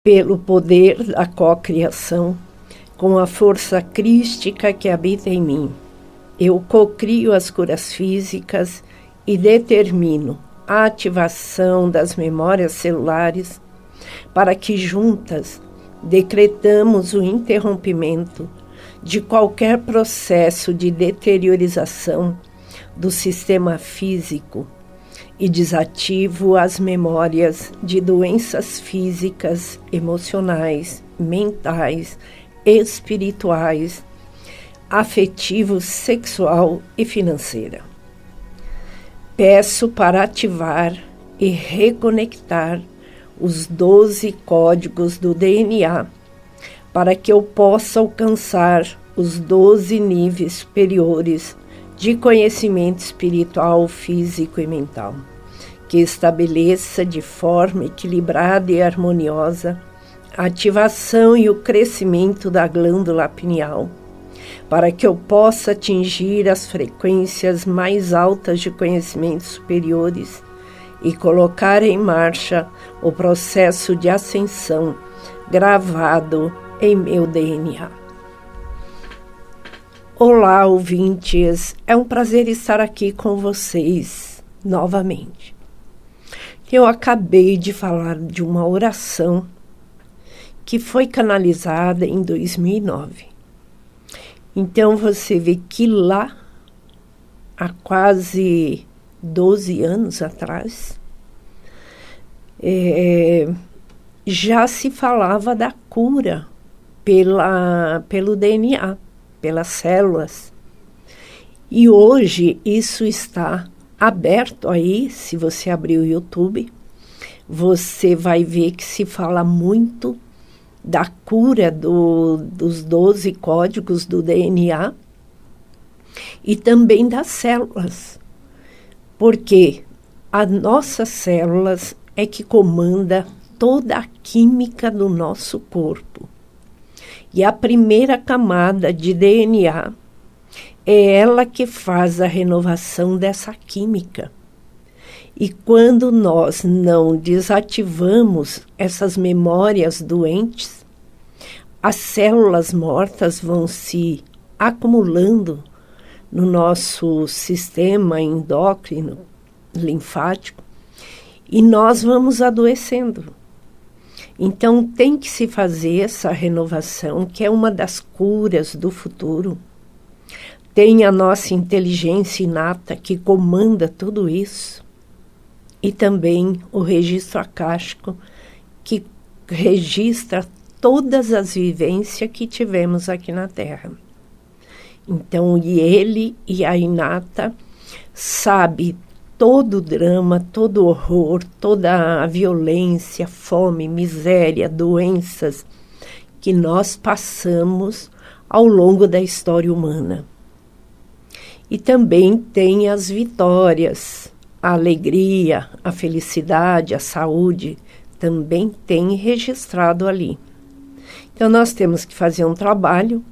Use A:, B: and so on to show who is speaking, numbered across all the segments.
A: pelo poder da cocriação, com a força crística que habita em mim. Eu cocrio as curas físicas e determino a ativação das memórias celulares para que juntas decretamos o interrompimento de qualquer processo de deteriorização do sistema físico e desativo as memórias de doenças físicas, emocionais, mentais, espirituais, afetivo, sexual e financeira. Peço para ativar e reconectar os 12 códigos do DNA para que eu possa alcançar os 12 níveis superiores de conhecimento espiritual, físico e mental, que estabeleça de forma equilibrada e harmoniosa a ativação e o crescimento da glândula pineal, para que eu possa atingir as frequências mais altas de conhecimentos superiores e colocar em marcha o processo de ascensão gravado em meu DNA. Olá, ouvintes! É um prazer estar aqui com vocês novamente. Eu acabei de falar de uma oração que foi canalizada em 2009. Então você vê que lá, há quase 12 anos atrás, já se falava da cura pelo DNA, pelas células. E hoje isso está aberto aí, se você abrir o YouTube, você vai ver que se fala muito da cura dos 12 códigos do DNA e também das células. Porque as nossas células é que comanda toda a química do nosso corpo. E a primeira camada de DNA é ela que faz a renovação dessa química. E quando nós não desativamos essas memórias doentes, as células mortas vão se acumulando no nosso sistema endócrino, linfático, e nós vamos adoecendo. Então tem que se fazer essa renovação, que é uma das curas do futuro. Tem a nossa inteligência inata que comanda tudo isso. E também o registro acástico, que registra todas as vivências que tivemos aqui na Terra. Então, e ele e a inata sabe todo o drama, todo o horror, toda a violência, fome, miséria, doenças que nós passamos ao longo da história humana. E também tem as vitórias, a alegria, a felicidade, a saúde, também tem registrado ali. Então nós temos que fazer um trabalho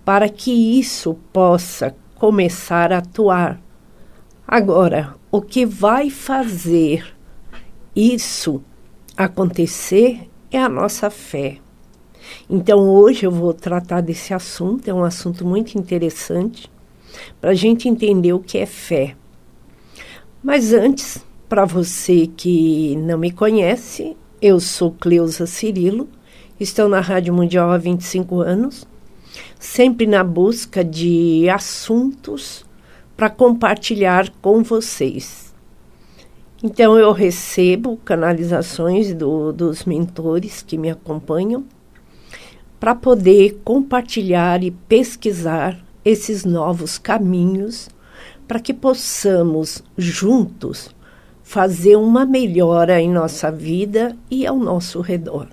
A: para que isso possa começar a atuar. Agora, o que vai fazer isso acontecer é a nossa fé. Então hoje eu vou tratar desse assunto, é um assunto muito interessante, para a gente entender o que é fé. Mas antes, para você que não me conhece, eu sou Cleusa Cirilo, estou na Rádio Mundial há 25 anos, sempre na busca de assuntos para compartilhar com vocês. Então eu recebo canalizações dos mentores que me acompanham para poder compartilhar e pesquisar esses novos caminhos para que possamos juntos fazer uma melhora em nossa vida e ao nosso redor.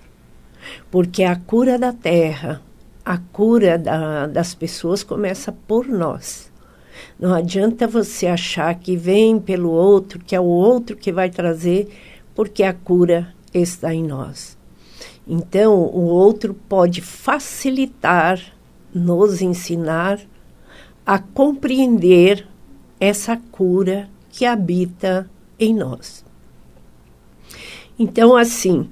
A: Porque a cura da Terra, a cura das pessoas começa por nós. Não adianta você achar que vem pelo outro, que é o outro que vai trazer, porque a cura está em nós. Então, o outro pode facilitar, nos ensinar a compreender essa cura que habita em nós. Então, assim,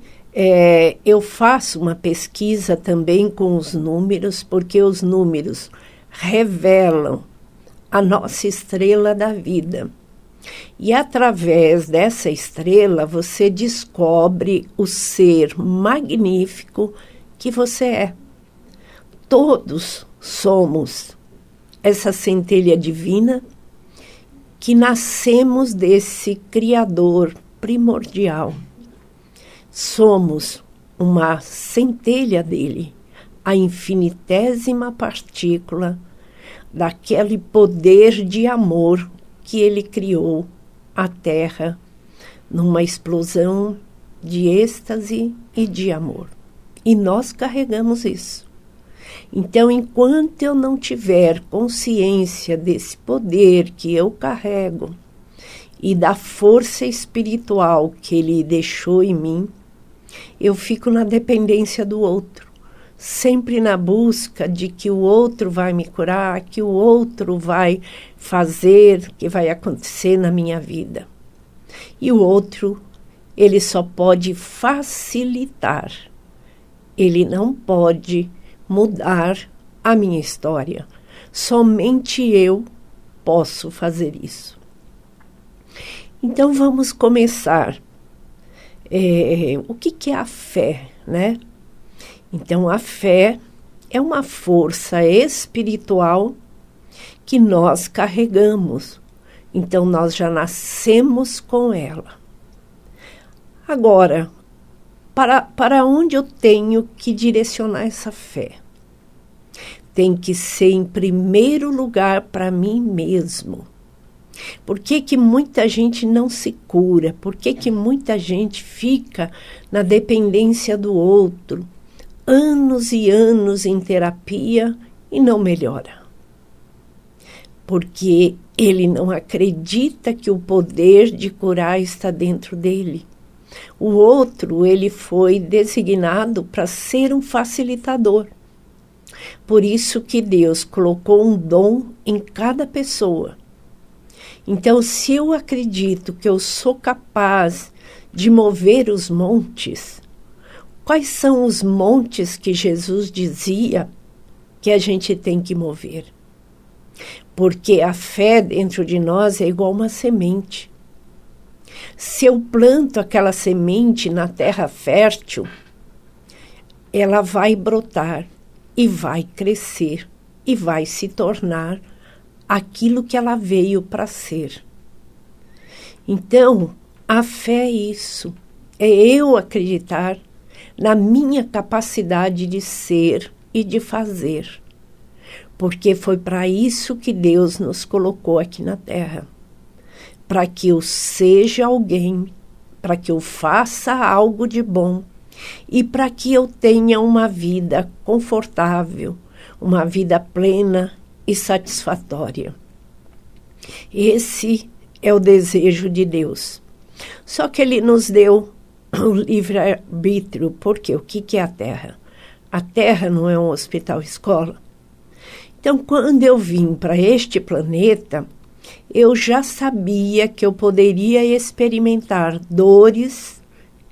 A: Eu faço uma pesquisa também com os números, porque os números revelam a nossa estrela da vida. E através dessa estrela você descobre o ser magnífico que você é. Todos somos essa centelha divina que nascemos desse Criador primordial. Somos uma centelha dele, a infinitésima partícula daquele poder de amor que ele criou a Terra numa explosão de êxtase e de amor. E nós carregamos isso. Então, enquanto eu não tiver consciência desse poder que eu carrego e da força espiritual que ele deixou em mim, eu fico na dependência do outro, sempre na busca de que o outro vai me curar, que o outro vai fazer, que vai acontecer na minha vida. E o outro, ele só pode facilitar, ele não pode mudar a minha história. Somente eu posso fazer isso. Então vamos começar. O que é a fé, né? Então a fé é uma força espiritual que nós carregamos. Então nós já nascemos com ela. Agora, para onde eu tenho que direcionar essa fé? Tem que ser em primeiro lugar para mim mesmo. Por que muita gente não se cura? Por que muita gente fica na dependência do outro? Anos e anos em terapia e não melhora. Porque ele não acredita que o poder de curar está dentro dele. O outro, ele foi designado para ser um facilitador. Por isso que Deus colocou um dom em cada pessoa. Então, se eu acredito que eu sou capaz de mover os montes, quais são os montes que Jesus dizia que a gente tem que mover? Porque a fé dentro de nós é igual uma semente. Se eu planto aquela semente na terra fértil, ela vai brotar e vai crescer e vai se tornar aquilo que ela veio para ser. Então, a fé é isso. É eu acreditar na minha capacidade de ser e de fazer. Porque foi para isso que Deus nos colocou aqui na Terra. Para que eu seja alguém, para que eu faça algo de bom e para que eu tenha uma vida confortável, uma vida plena e satisfatória. Esse é o desejo de Deus. Só que ele nos deu o livre-arbítrio, porque o que é a Terra? A Terra não é um hospital-escola. Então, quando eu vim para este planeta, eu já sabia que eu poderia experimentar dores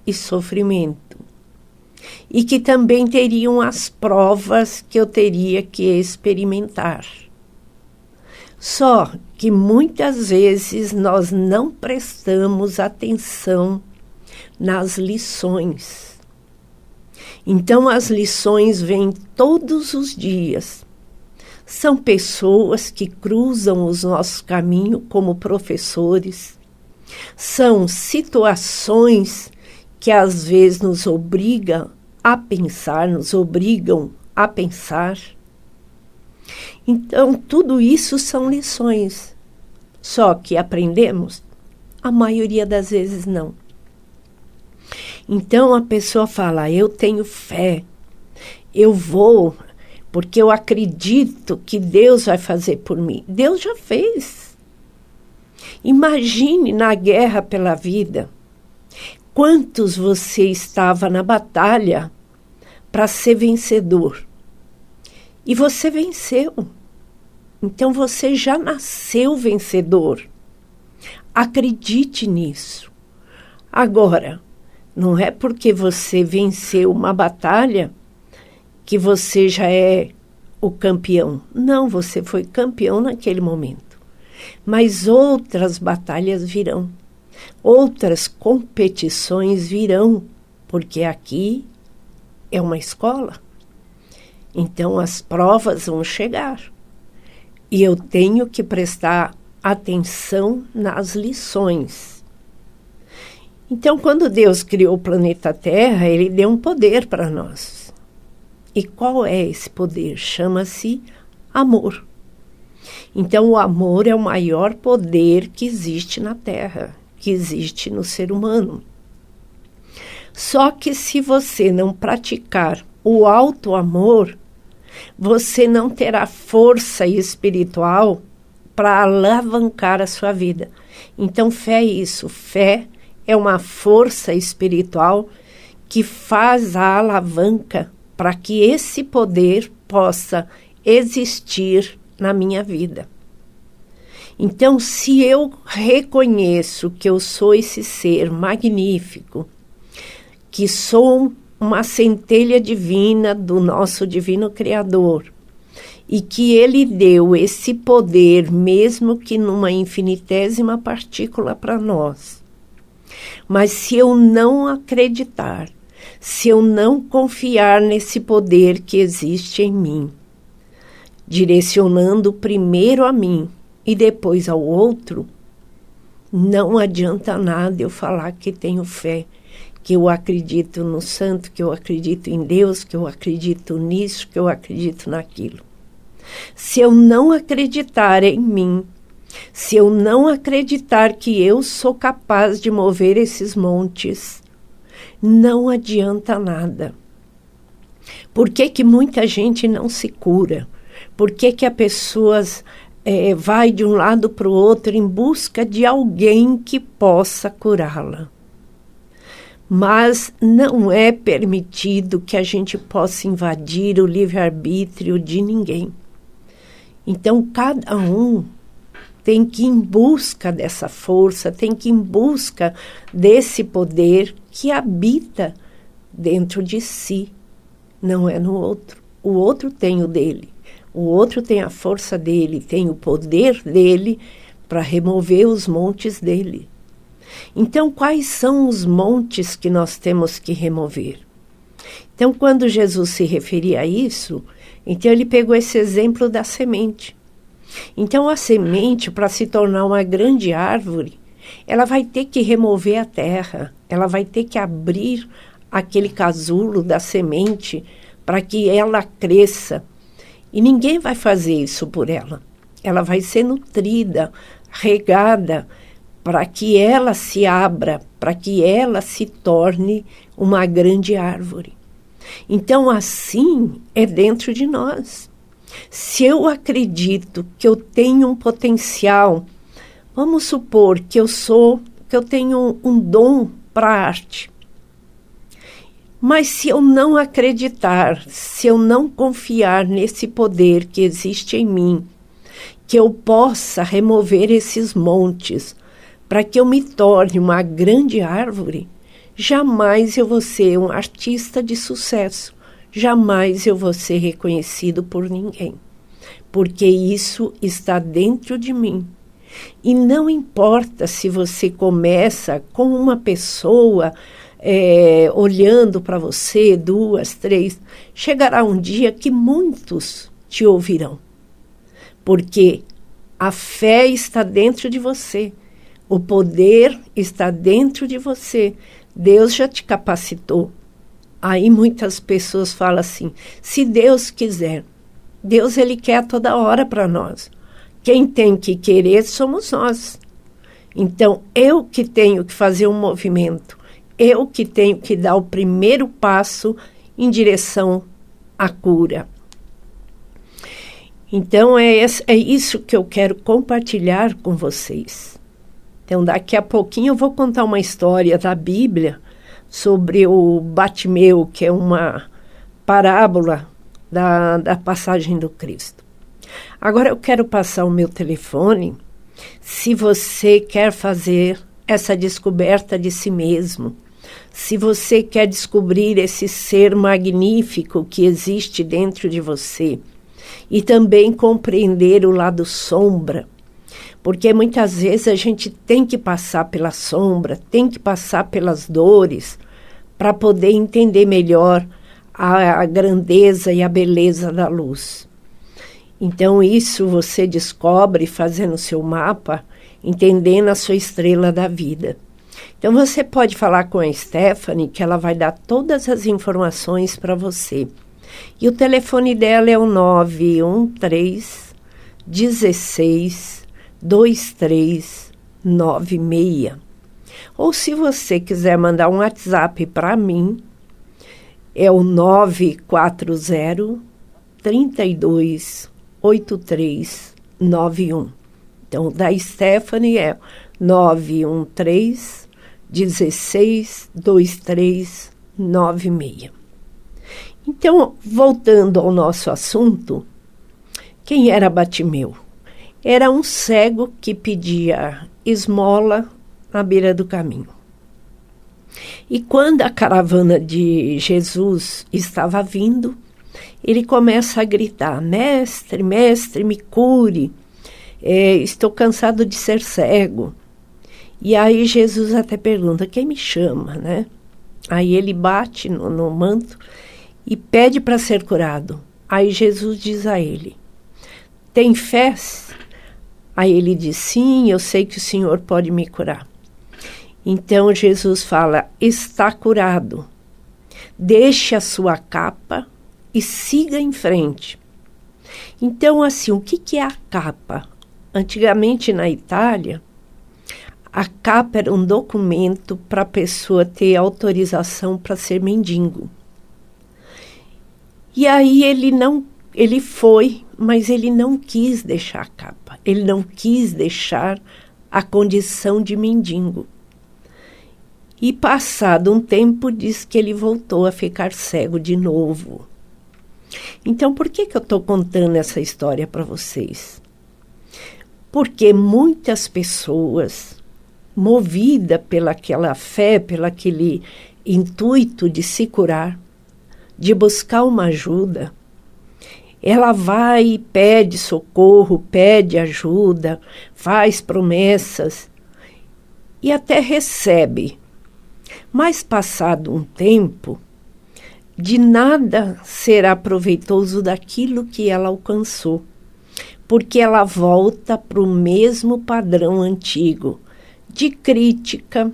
A: e sofrimento. E que também teriam as provas que eu teria que experimentar. Só que muitas vezes nós não prestamos atenção nas lições. Então as lições vêm todos os dias. São pessoas que cruzam os nossos caminhos como professores. São situações que às vezes nos obrigam a pensar, nos obrigam a pensar. Então, tudo isso são lições. Só que aprendemos? A maioria das vezes não. Então, a pessoa fala, eu tenho fé, eu vou, porque eu acredito que Deus vai fazer por mim. Deus já fez. Imagine na guerra pela vida, quantos você estava na batalha para ser vencedor. E você venceu. Então você já nasceu vencedor. Acredite nisso. Agora, Não é porque você venceu uma batalha que você já é o campeão. Não, você foi campeão naquele momento. Mas outras batalhas virão. Outras competições virão, porque aqui é uma escola. Então as provas vão chegar. E eu tenho que prestar atenção nas lições. Então, quando Deus criou o planeta Terra, Ele deu um poder para nós. E qual é esse poder? Chama-se amor. Então, o amor é o maior poder que existe na Terra, que existe no ser humano. Só que se você não praticar o alto amor, você não terá força espiritual para alavancar a sua vida. Então, fé é isso. Fé é uma força espiritual que faz a alavanca para que esse poder possa existir na minha vida. Então, se eu reconheço que eu sou esse ser magnífico, que sou uma centelha divina do nosso divino Criador, e que Ele deu esse poder, mesmo que numa infinitésima partícula para nós. Mas se eu não acreditar, se eu não confiar nesse poder que existe em mim, direcionando primeiro a mim e depois ao outro, não adianta nada eu falar que tenho fé, que eu acredito no santo, que eu acredito em Deus, que eu acredito nisso, que eu acredito naquilo. Se eu não acreditar em mim, se eu não acreditar que eu sou capaz de mover esses montes, não adianta nada. Por que muita gente não se cura? Por que a pessoa vai de um lado para o outro em busca de alguém que possa curá-la? Mas não é permitido que a gente possa invadir o livre-arbítrio de ninguém. Então, cada um tem que ir em busca dessa força, tem que ir em busca desse poder que habita dentro de si, não é no outro. O outro tem o dele, o outro tem a força dele, tem o poder dele para remover os montes dele. Então, quais são os montes que nós temos que remover? Então, quando Jesus se referia a isso, então ele pegou esse exemplo da semente. Então, a semente, para se tornar uma grande árvore, ela vai ter que remover a terra, ela vai ter que abrir aquele casulo da semente para que ela cresça. E ninguém vai fazer isso por ela. Ela vai ser nutrida, regada, para que ela se abra, para que ela se torne uma grande árvore. Então, assim é dentro de nós. Se eu acredito que eu tenho um potencial, vamos supor que eu tenho um dom para a arte. Mas se eu não acreditar, se eu não confiar nesse poder que existe em mim, que eu possa remover esses montes, para que eu me torne uma grande árvore, jamais eu vou ser um artista de sucesso. Jamais eu vou ser reconhecido por ninguém. Porque isso está dentro de mim. E não importa se você começa com uma pessoa olhando para você, 2, 3. Chegará um dia que muitos te ouvirão. Porque a fé está dentro de você. O poder está dentro de você. Deus já te capacitou. Aí muitas pessoas falam assim, se Deus quiser. Deus, Ele quer a toda hora para nós. Quem tem que querer somos nós. Então, eu que tenho que fazer um movimento. Eu que tenho que dar o primeiro passo em direção à cura. Então, é isso que eu quero compartilhar com vocês. Então, daqui a pouquinho eu vou contar uma história da Bíblia sobre o Bartimeu, que é uma parábola da passagem do Cristo. Agora eu quero passar o meu telefone, se você quer fazer essa descoberta de si mesmo, Se você quer descobrir esse ser magnífico que existe dentro de você e também compreender o lado sombra, porque muitas vezes a gente tem que passar pela sombra, tem que passar pelas dores para poder entender melhor a grandeza e a beleza da luz. Então isso você descobre fazendo o seu mapa, entendendo a sua estrela da vida. Então você pode falar com a Stephanie, que ela vai dar todas as informações para você. E o telefone dela é o 913 16 2396. Ou se você quiser mandar um WhatsApp para mim, é o 940 32 8391. Então, da Stephanie é 913 16 2396. Então, voltando ao nosso assunto, quem era Bartimeu? Era um cego que pedia esmola na beira do caminho. E quando a caravana de Jesus estava vindo, ele começa a gritar: mestre, mestre, me cure, estou cansado de ser cego. E aí Jesus até pergunta: quem me chama, né? Aí ele bate no manto e pede para ser curado. Aí Jesus diz a ele: tem fé? Aí ele diz: sim, eu sei que o Senhor pode me curar. Então Jesus fala: está curado, deixe a sua capa e siga em frente. Então, assim, o que é a capa? Antigamente na Itália, a capa era um documento para a pessoa ter autorização para ser mendigo. E aí ele foi, mas ele não quis deixar a capa, ele não quis deixar a condição de mendigo. E passado um tempo, diz que ele voltou a ficar cego de novo. Então, por que eu estou contando essa história para vocês? Porque muitas pessoas, movidas pelaquela fé, pelaquele intuito de se curar, de buscar uma ajuda, ela vai e pede socorro, pede ajuda, faz promessas e até recebe. Mas passado um tempo, de nada será proveitoso daquilo que ela alcançou, porque ela volta para o mesmo padrão antigo, de crítica,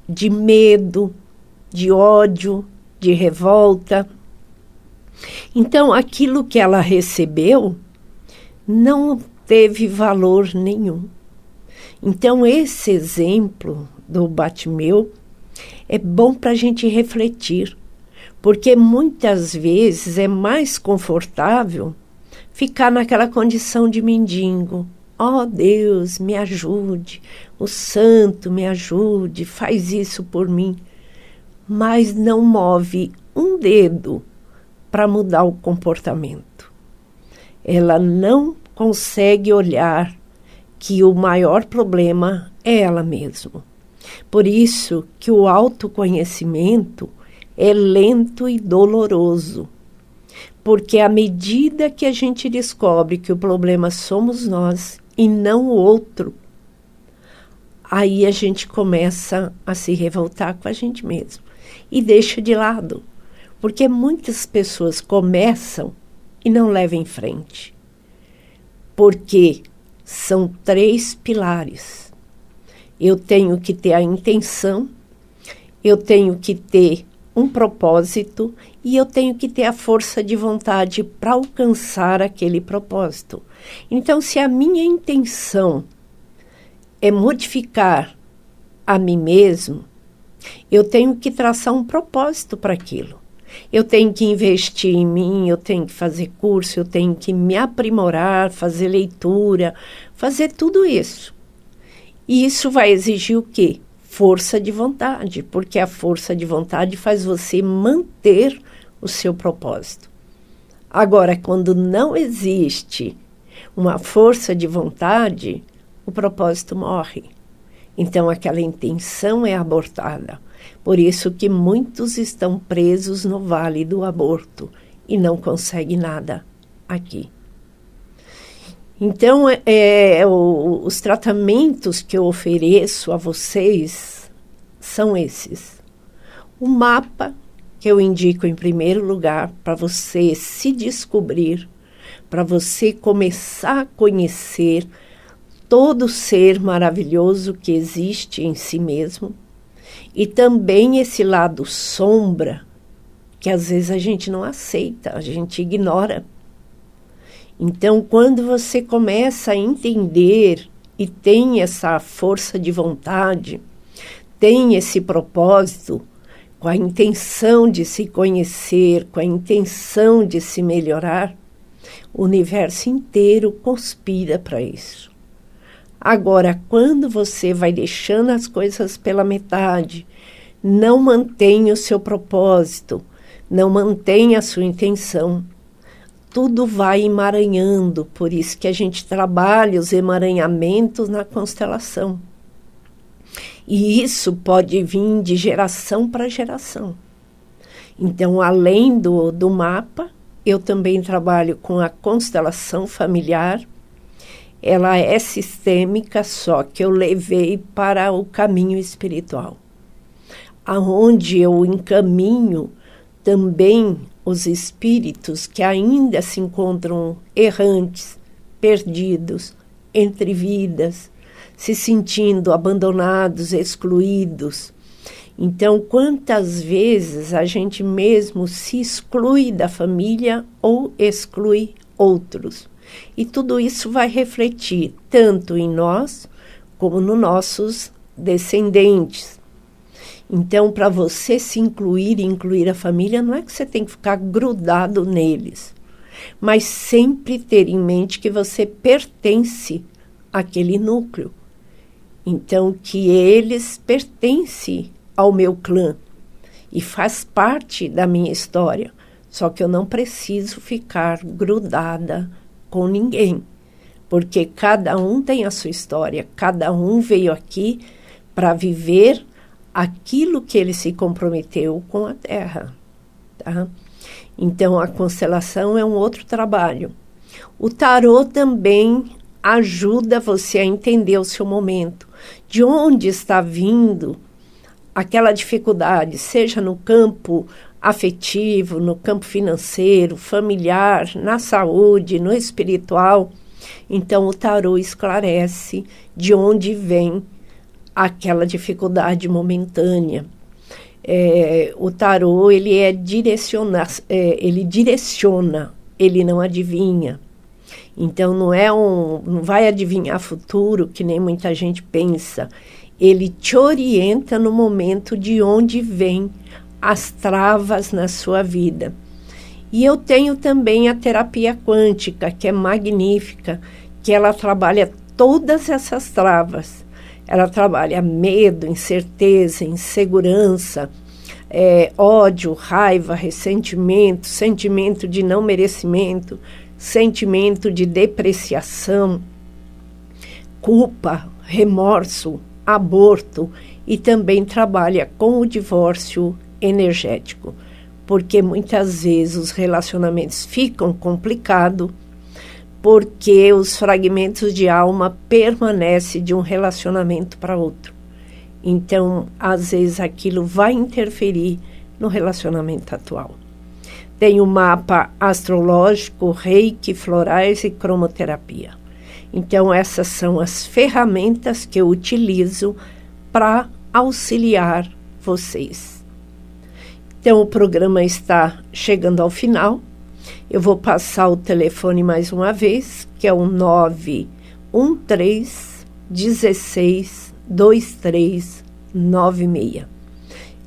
A: de medo, de ódio, de revolta. Então, aquilo que ela recebeu não teve valor nenhum. Então, esse exemplo do Bartimeu é bom para a gente refletir, porque muitas vezes é mais confortável ficar naquela condição de mendigo. Ó Deus, me ajude, o santo me ajude, faz isso por mim. Mas não move um dedo para mudar o comportamento. Ela não consegue olhar que o maior problema é ela mesma. Por isso que o autoconhecimento é lento e doloroso. Porque à medida que a gente descobre que o problema somos nós e não o outro, aí a gente começa a se revoltar com a gente mesmo e deixa de lado. Porque muitas pessoas começam e não levam em frente. Porque são 3 pilares. Eu tenho que ter a intenção, eu tenho que ter um propósito e eu tenho que ter a força de vontade para alcançar aquele propósito. Então, se a minha intenção é modificar a mim mesmo, eu tenho que traçar um propósito para aquilo. Eu tenho que investir em mim, eu tenho que fazer curso, eu tenho que me aprimorar, fazer leitura, fazer tudo isso. E isso vai exigir o quê? Força de vontade, porque a força de vontade faz você manter o seu propósito. Agora, quando não existe uma força de vontade, o propósito morre. Então, aquela intenção é abortada. Por isso que muitos estão presos no Vale do Aborto e não conseguem nada aqui. Então, os tratamentos que eu ofereço a vocês são esses. O mapa, que eu indico em primeiro lugar, para você se descobrir, para você começar a conhecer todo ser maravilhoso que existe em si mesmo, e também esse lado sombra, que às vezes a gente não aceita, a gente ignora. Então, quando você começa a entender e tem essa força de vontade, tem esse propósito, com a intenção de se conhecer, com a intenção de se melhorar, o universo inteiro conspira para isso. Agora, quando você vai deixando as coisas pela metade, não mantém o seu propósito, não mantém a sua intenção, tudo vai emaranhando. Por isso que a gente trabalha os emaranhamentos na constelação. E isso pode vir de geração para geração. Então, além do mapa, eu também trabalho com a constelação familiar. Ela é sistêmica, só que eu levei para o caminho espiritual, aonde eu encaminho também os espíritos que ainda se encontram errantes, perdidos, entre vidas, se sentindo abandonados, excluídos. Então, quantas vezes a gente mesmo se exclui da família ou exclui outros? E tudo isso vai refletir tanto em nós como nos nossos descendentes. Então, para você se incluir e incluir a família, não é que você tem que ficar grudado neles, mas sempre ter em mente que você pertence àquele núcleo. Então, que eles pertencem ao meu clã e faz parte da minha história. Só que eu não preciso ficar grudada com ninguém, porque cada um tem a sua história, cada um veio aqui para viver aquilo que ele se comprometeu com a Terra, tá? Então, a constelação é um outro trabalho. O tarô também ajuda você a entender o seu momento, de onde está vindo aquela dificuldade, seja no campo afetivo, no campo financeiro, familiar, na saúde, no espiritual. Então, o tarô esclarece de onde vem aquela dificuldade momentânea. O tarô, ele direciona, ele não adivinha. Então, não vai adivinhar futuro, que nem muita gente pensa. Ele te orienta no momento de onde vem as travas na sua vida. E eu tenho também a terapia quântica, que é magnífica, que ela trabalha todas essas travas. Ela trabalha medo, incerteza, insegurança, ódio, raiva, ressentimento, sentimento de não merecimento, sentimento de depreciação, culpa, remorso, aborto, e também trabalha com o divórcio energético, porque muitas vezes os relacionamentos ficam complicados porque os fragmentos de alma permanecem de um relacionamento para outro. Então, às vezes, aquilo vai interferir no relacionamento atual. Tem o mapa astrológico, reiki, florais e cromoterapia. Então, essas são as ferramentas que eu utilizo para auxiliar vocês. Então, o programa está chegando ao final. Eu vou passar o telefone mais uma vez, que é o 913 16 2396.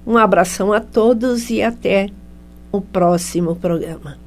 A: Um abração a todos e até o próximo programa.